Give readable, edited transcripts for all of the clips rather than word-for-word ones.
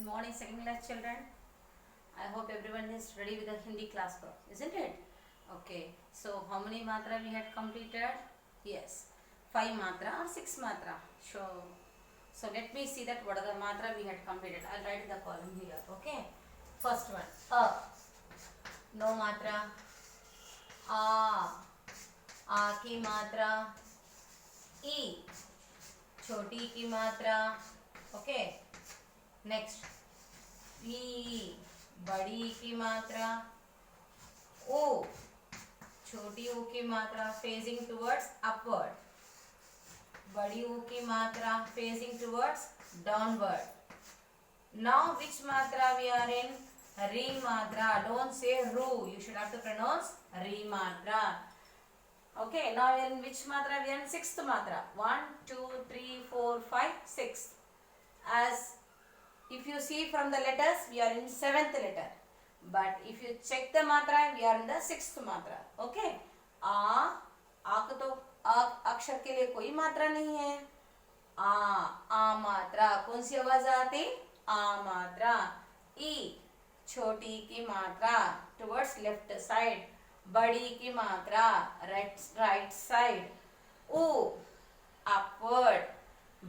morning second class children. I hope everyone is ready with the Hindi class work, isn't it? Okay, so how many matra we had completed? Yes, 5 matra or 6 matra. So let me see that what are the matra we had completed. I'll write in the column here. Okay, first one, no matra. आ की मात्रा. ई छोटी की मात्रा. Okay, next ई बड़ी की मात्रा. ओ छोटी ऊ की मात्रा फेजिंग टुवर्ड्स अपवर्ड. बड़ी ऊ की मात्रा phasing towards downward. Now which matra we are in? Re matra. Don't say ru. You should have to pronounce re matra. Okay. Now in which matra we are in? Sixth matra. 1, 2, 3, 4, 5, 6. As if you see from the letters, we are in seventh letter. But if you check the matra, we are in the sixth matra. Okay. आ को तो अक्षर के लिए कोई मात्रा नहीं है. आ मात्रा कौन सी आवाज आती? आ मात्रा. ई छोटी की मात्रा टुवर्ड्स लेफ्ट साइड. बड़ी की मात्रा राइट साइड. ऊ अपवर्ड.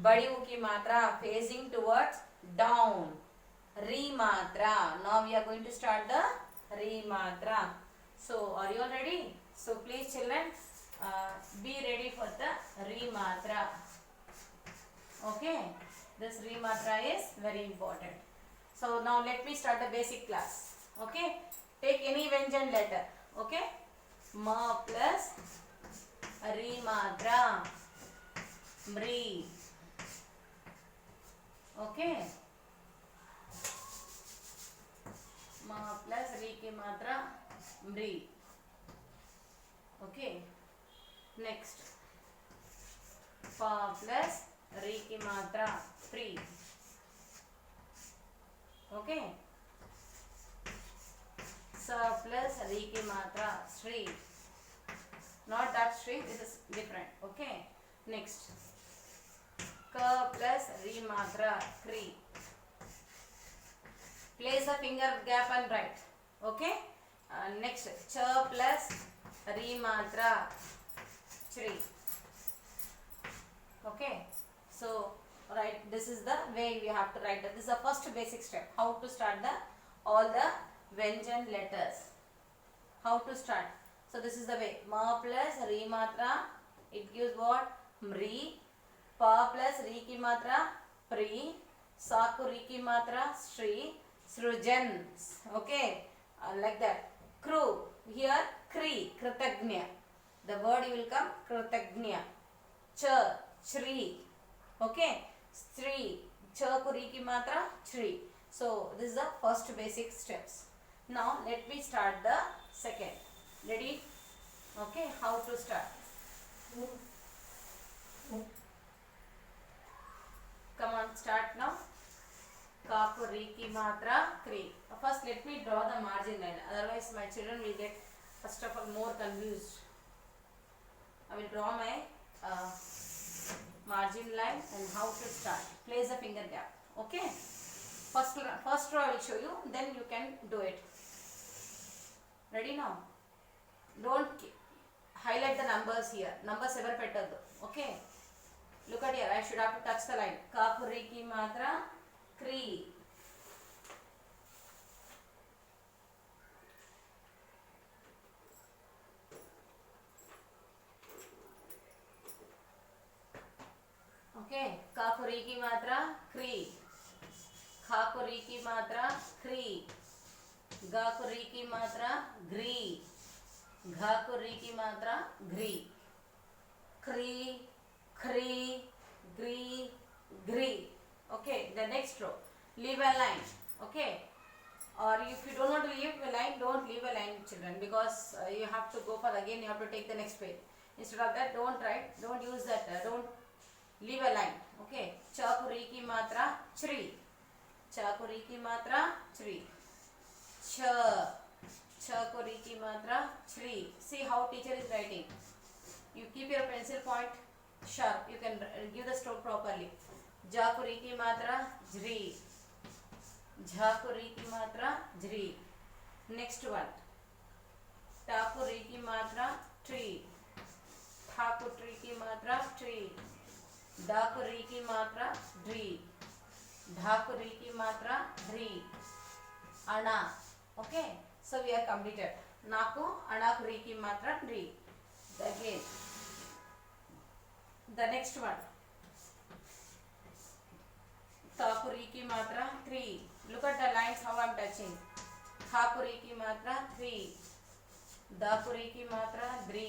बड़ी ऊ की मात्रा फेसिंग टुवर्ड्स डाउन. री मात्रा. Now we are going to start the री मात्रा. So are you all ready? So please children, be ready for the re matra. Okay, this re matra is very important. So now let me start the basic class. Okay, take any Vyanjan letter. Okay, ma plus re matra mri. Okay, ma plus re की मात्रा mri. Okay, next pa plus री की मात्रा pre. Okay, स plus री की मात्रा Shri. Not that Shri, this is different. Okay, next क प्लस री मात्रा क्री. Place the finger gap and right. Okay, next च प्लस री मात्रा Shri. Okay, so right, this is the way we have to write it. This is the first basic step, how to start the all the Vyanjan letters. How to start? So this is the way. Ma plus re matra, it gives what? Mri. Pa plus re ki matra pri. Sa ko re ki matra shri. Srujan. Okay, like that. Kru, here kri, kritagnya. The word will come kritagnya. Cha, श्री. Okay, श्री. छ को री की मात्रा श्री. So this is the first basic steps. Now let me start the second. Ready? Okay, how to start? Come on, start now. का को री की मात्रा क्री. First let me draw the margin line, otherwise my children will get first of all more confused. I will draw my margin line and how to start. Place the finger gap. Okay, first row I will show you, then you can do it. Ready now? Don't highlight the numbers here. Numbers ever pettadu. Okay, look at here. I should have to touch the line. Ka ri ki matra kri. Okay, का को री की मात्रा क्री. खा को री की मात्रा क्री. गा को री की मात्रा ग्री. घा को री की मात्रा घ्री. क्री, क्री, ग्री, घ्री. Okay, the next row. Leave a line. Okay, or if you don't want to leave a line, don't leave a line, children, because you have to go for again. You have to take the next page. Instead of that, don't write. Don't use that. Don't leave a line. Okay, च को री की मात्रा श्री. च को री की मात्रा श्री. छ को री की मात्रा Shri. See how teacher is writing. You keep your pencil point sharp. You can give the stroke properly. जा को री की मात्रा ज्री. झा को री की मात्रा झ्री. नेक्स्ट वन, टा को री की मात्रा ट्री, ठा को ट्री की मात्रा ट्री, डा को री की मात्रा ड्री, ढा को री की मात्रा ध्री, अणा. Okay, so we are completed. नाको अणा को री की मात्रा ड्री. अगेन द नेक्स्ट वन, तापुरी की मात्रा थ्री. Look at the lines how I am touching. थापुरी की मात्रा थ्री, दापुरी की मात्रा ध्री,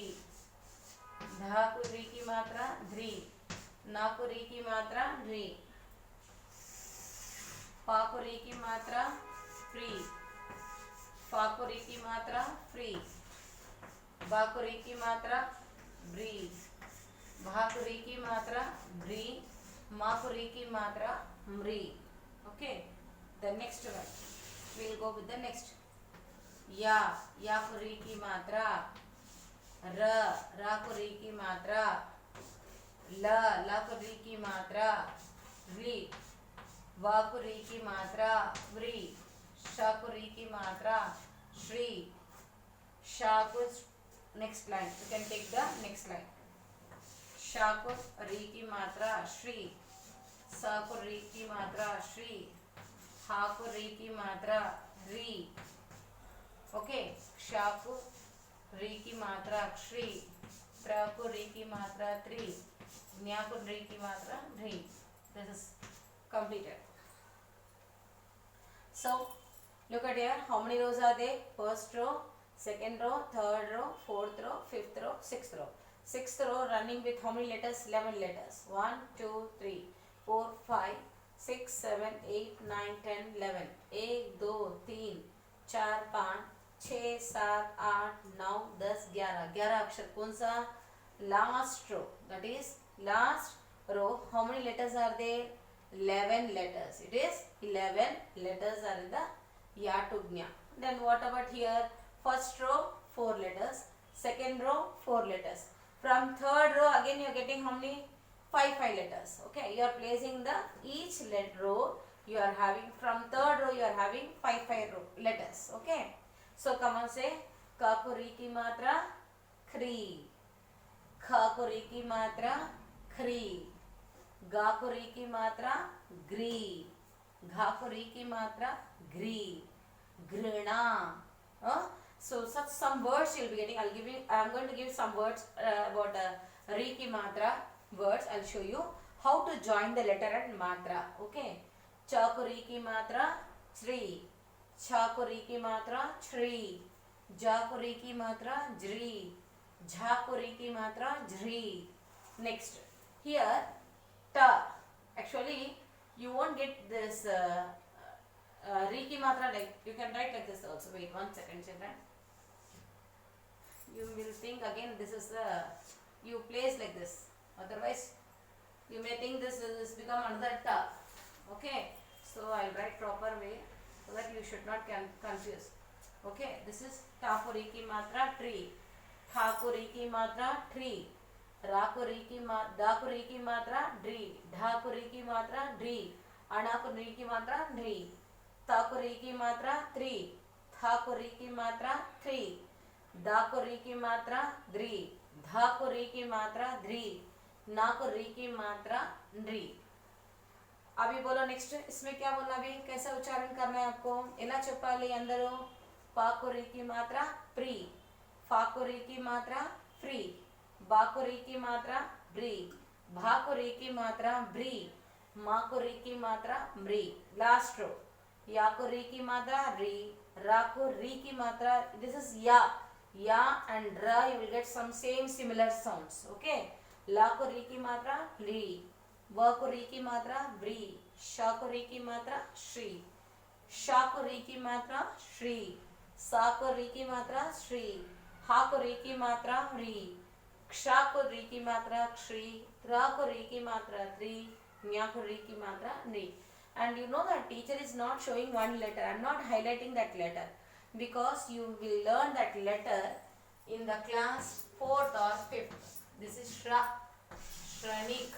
धापुरी की मात्रा ध्री, नापुरी की मात्रा ध्री, पापुरी की मात्रा फ्री, फापुरी की मात्रा फ्री, बाकुरी की मात्रा ब्री, भाकुरी की मात्रा ब्री, माकुरी की मात्रा म्री. Okay, the next one will go with the next. या, याकुरी की मात्रा र, राकुरी की मात्रा ल, लाकुरी की मात्रा री, वाकुरी की मात्रा व्री, शाकुरी की मात्रा श्री, शाकु. Next line, you can take the next line. शाकु री की मात्रा श्री, साकु री की मात्रा श्री, हाकु री की मात्रा री. ओके, शाकु री की मात्रा श्री, त्राकु री की मात्रा त्री, न्याकु री की मात्रा ढ्री. This is completed. So look at here, how many rows are there? First row, second row, third row, fourth row, fifth row, sixth row. Sixth row running with how many letters? 11 letters. 1 2 3 4 5 6 7 8 9 10 11. 1 2 3 4 5 6 7 8 9 10 11. 11 अक्षर. कौन सा? Last row, that is last row. How many letters are there? 11 letters. It is 11 letters are in the Yatugnya. Then what about here? First row 4 letters, second row 4 letters. From third row again you are getting how many? 5 letters. Okay, you are placing the each row you are having, from third row you are having 5 letters. Okay, so come on, say kakuri की मात्रा खरी, खाकुरी की मात्रा खरी, गाकुरी की मात्रा ग्री, घाकुरी की मात्रा ग्री, घृणा. So such some words you'll be getting. I am going to give some words about ri ki matra words. I'll show you how to join the letter and matra. Okay, chakuri ki matra chri, chakuri ki matra chri, jakuri ki matra jri, jhakuri ki matra jri. Next, here ta. Actually you won't get this ri ki matra like, you can write like this also. Wait 1 second, children. You will think again this is you place like this, otherwise you may think this become another ta. Okay, so I'll write proper way so that you should not confuse. Okay, this is tapuri ki matra tree, thakuri ki matra tree, राकुरी की दाकुरी की मात्रा ड्री, ढाकुरी की मात्रा ड्री, अणाकुरी की मात्रा ढ्री, ताकुरी की मात्रा त्री, थाकुरी की मात्रा थ्री, दाकुरी की मात्रा द्री, धाकुरी की मात्रा ध्री, नाकुरी की मात्रा ड्री. अभी बोलो नेक्स्ट, इसमें क्या बोलना, अभी कैसा उच्चारण करना है आपको? ఎలా చెప్పాలి అందరూ? पाकुरी की मात्रा प्री, फाकुरी की मात्रा फ्री, बाकुरी की मात्रा ब्री, भाकुरी की मात्रा ब्री, माकुरी की मात्रा म्री. लास्ट रो, याकुरी की मात्रा री, राकुरी की मात्रा, दिस इज या. या एंड र you will get some same similar sounds. Okay, लाकुरी की मात्रा ली, वकुरी की मात्रा ब्री, शाकुरी की मात्रा श्री, शाकुरी की मात्रा श्री, साकुरी की मात्रा श्री, हाकुरी की मात्रा री, क्षाकुरी की मात्रा क्षी, त्राकुरी की मात्रा त्री, न्याकुरी की मात्रा नी. And you know that teacher is not showing one letter. I am not highlighting that letter because you will learn that letter in the class 4th or 5th. This is shra, shranik,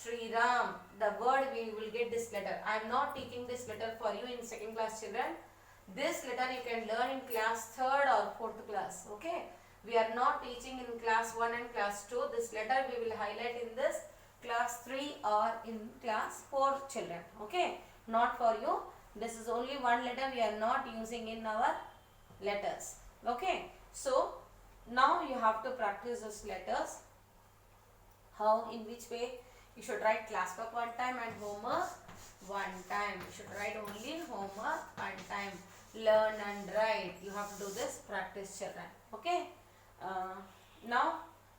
Sri Ram. The word we will get this letter. I am not teaching this letter for you in second class, children. This letter you can learn in class 3rd or 4th class. Okay. We are not teaching in class 1 and class 2. This letter we will highlight in this class 3 or in class 4, children. Okay. Not for you. This is only one letter we are not using in our letters. Okay. So now you have to practice those letters. How, in which way? You should write class work one time and homework one time. You should write only homework one time. Learn and write. You have to do this practice, children. Okay. Now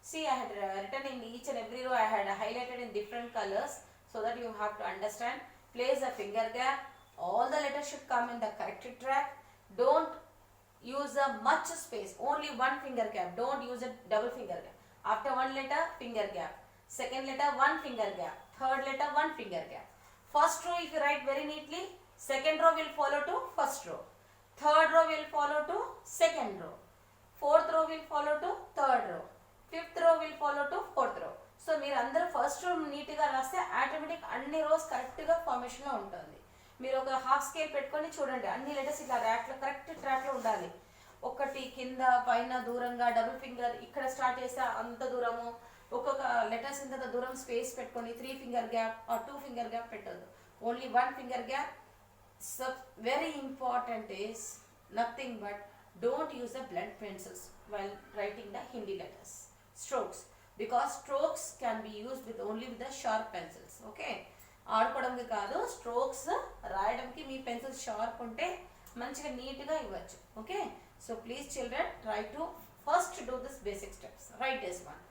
see, I had written in each and every row. I had highlighted in different colors so that you have to understand. Place a finger gap. All the letters should come in the correct track. Don't use a much space. Only one finger gap. Don't use a double finger gap. After one letter, finger gap. Second letter, one finger gap. Third letter, one finger gap. First row if you write very neatly, second row will follow to first row. Third row will follow to second row. Fourth row will follow to third row. Fifth row will follow to fourth row. So మీరు అందరూ first row నీట్గా రాస్తే automatic అన్ని rose కరెక్ట్గా ఫార్మేషన్లో ఉంటుంది. మీరు ఒక half scale పెట్టుకొని చూడండి, అన్ని లెటర్స్ ఇలా ర్యాక్లో కరెక్ట్ ట్రాక్లో ఉండాలి. ఒకటి కింద పైన దూరంగా డబుల్ ఫింగర్ ఇక్కడ స్టార్ట్ చేస్తే అంత దూరము, ఒక్కొక్క లెటర్స్ ఇంత దూరం స్పేస్ పెట్టుకొని 3 finger gap or 2 finger gap పెట్టద్దు. Only 1 finger gap. Very important is nothing but don't use the blunt pencils while writing the Hindi letters. Strokes, because strokes can be used with only with the sharp pencils. Okay, ఆడుకోవడానికి కాదు, strokes రాయడానికి మీ pencil sharp ఉంటే మంచిగా నీట్గా ఇవ్వచ్చు. Okay, so please children try to first do this basic steps. Right this one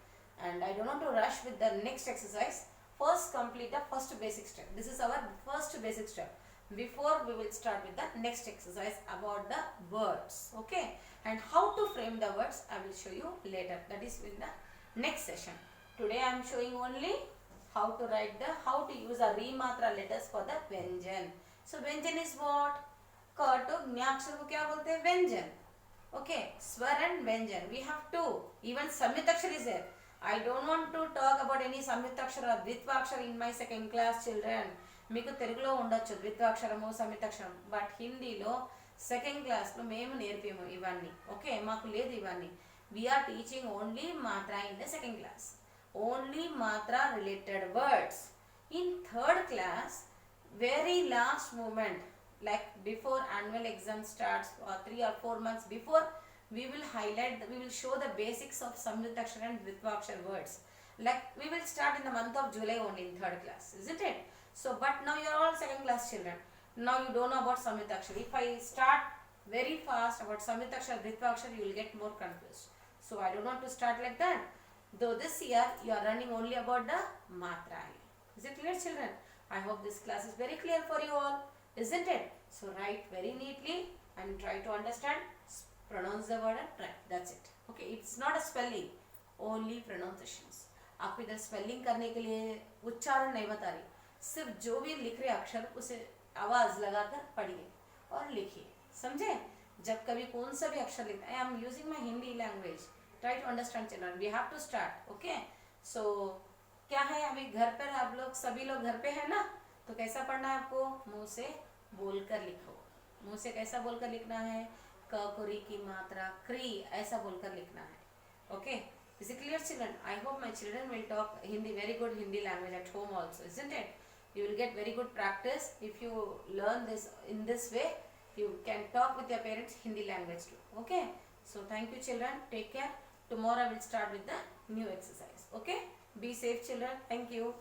and I don't want to rush with the next exercise. First complete the first basic step. This is our first basic step. Before we will start with the next exercise about the words. Okay, and how to frame the words I will show you later. That is in the next session. Today I am showing only how to write the, how to use the rematra letters for the Vyanjan. So Vyanjan is what? Ka to gnya akshar ko kya bolte hain? Vyanjan. Okay, swar and Vyanjan. We have two. Even samyukt akshar is there. I don't want to talk about any samyuktakshara or dvitvaakshara in my second class, children. మీకు తెలుగులో ఉండొచ్చు ద్విత్వాక్షరము సంయుక్తాక్షరం, but హిందీలో second క్లాస్లో మేము నేర్పాము ఇవన్నీ. Okay, మాకు లేదు ఇవన్నీ. వీఆర్ టీచింగ్ ఓన్లీ మాత్ర in the second class, only మాత్ర related words. In third class very last moment, like before annual exam starts or 3 or 4 months before, we will highlight, we will show the basics of samyuktakshara and dvitvakshara words. Like we will start in the month of July only in third class, isn't it? So but now you are all second class children. Now you don't know about samyuktakshara. If I start very fast about samyuktakshara, dvitvakshara, you will get more confused. So I don't want to start like that. Though this year you are running only about the matra. Is it clear, children? I hope this class is very clear for you all, isn't it? So write very neatly and try to understand. Pronounce the word and try. That's it. Okay, it's not a spelling, only pronunciations. आपको इधर spelling करने के लिए उच्चारण नहीं बता रही, सिर्फ जो भी लिख रहे अक्षर उसे आवाज लगाकर पढ़िए और लिखिए. समझे? जब कभी कौन सा भी अक्षर लिखना है, I am using my Hindi language, try to understand children. We have to start. Okay, so क्या है, अभी घर पर आप लोग सभी लोग घर पे है ना, तो कैसा पढ़ना है आपको? मुंह से बोलकर लिखो. मुंह से कैसा बोलकर लिखना है? क कुरी की मात्रा क्री ऐसा बोलकर लिखना है. Okay, is it clear, children? I hope my children will talk Hindi, very good Hindi language at home also, isn't it? You will get very good practice if you learn this in this way. You can talk with your parents Hindi language too. Okay, so thank you, children. Take care. Tomorrow I will start with the new exercise. Okay, be safe, children. Thank you.